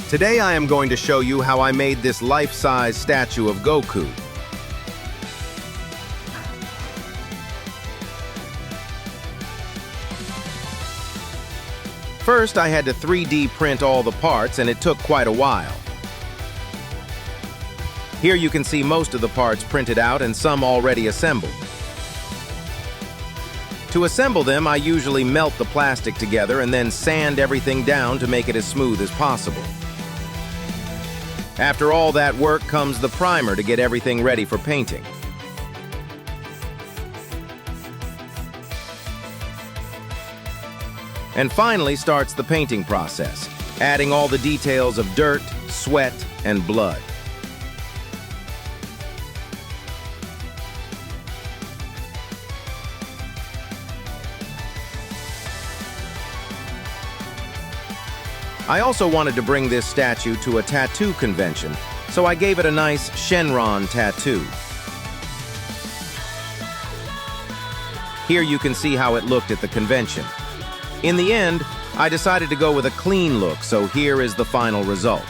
Today I am going to show you how I made this life-size statue of Goku. First, I had to 3D print all the parts, and it took quite a while. Here you can see most of the parts printed out and some already assembled. To assemble them, I usually melt the plastic together and then sand everything down to make it as smooth as possible. After all that work comes the primer to get everything ready for painting. And finally starts the painting process, adding all the details of dirt, sweat, and blood. I also wanted to bring this statue to a tattoo convention, so I gave it a nice Shenron tattoo. Here you can see how it looked at the convention. In the end, I decided to go with a clean look, so here is the final result.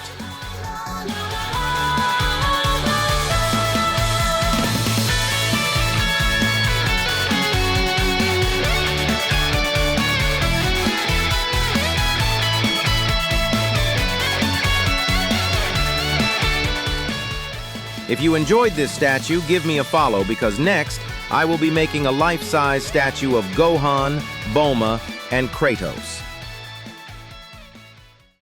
If you enjoyed this statue, give me a follow because next, I will be making a life-size statue of Gohan, Bulma, and Kratos.